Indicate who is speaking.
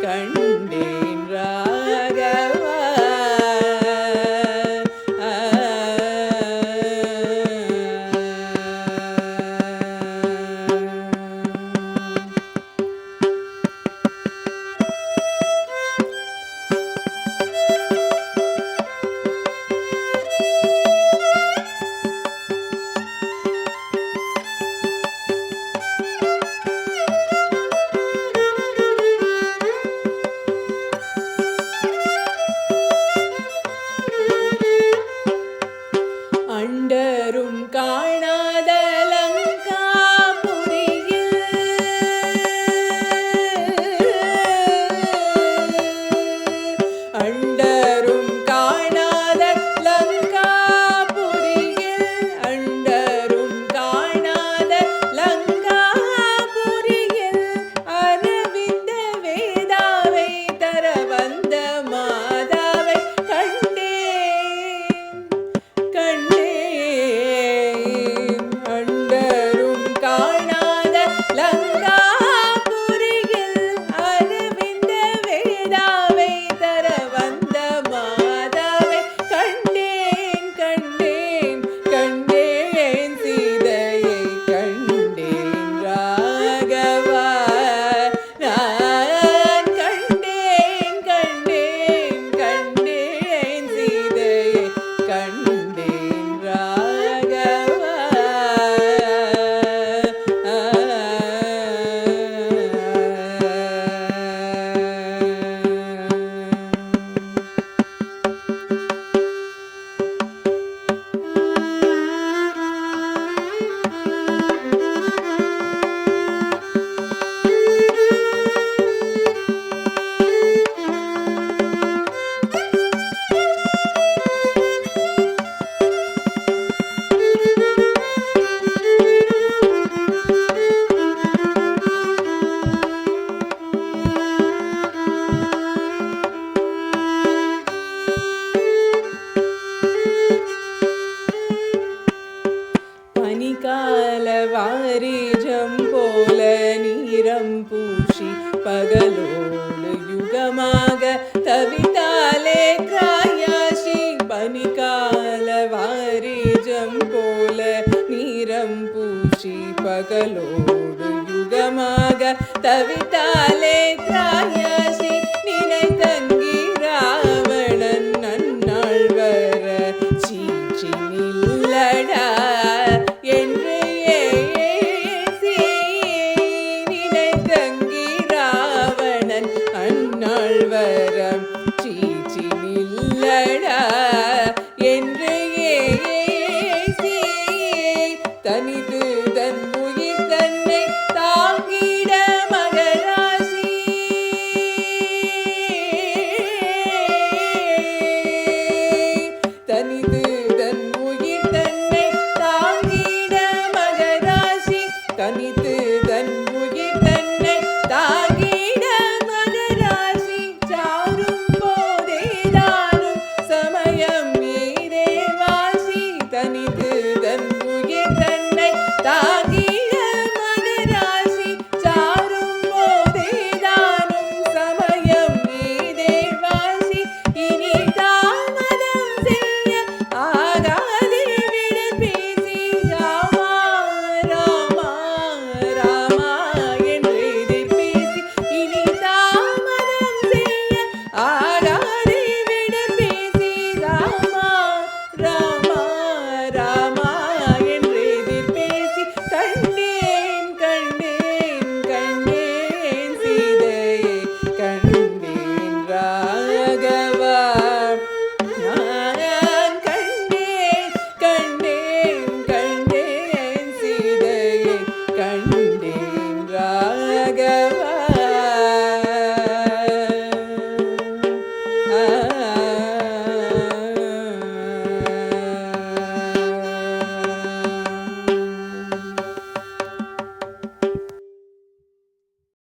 Speaker 1: கண்டேன் ராகவா. அண்டரும் காணாத லங்காபுரியில் அண்டரும் காணாத லங்காபுரியில் அண்டரும் காணாத லங்காபுரியில் அரவிந்த வேதாவை தர வந்த மாதாவை கண்டேன் அண்டரும் காணாத லங்காபுரியில் அரவிந்த வேதாவை தர வந்த மாதாவை கண்டேன் சீதையை கண்டேன் ராகவா. நான் கண்டேன் சீதையை கண்டேன் ராகவா. பனிகால வாரிஜம் போல நீரம் பூஷி பகலோடு யுகமாக தவித்தாலே கிராயாஷி. பனிகால வாரிஜம் போல நீரம் பூஷி பகலோடு யுகமாக தவித்தாலே கிராயாஷி. நினை தங்கி ராவணன் நன்னாள் வர சீச்சி நில்லடா என்று ஏசி. நினை தங்கி ராவணன் அந்நாள் வர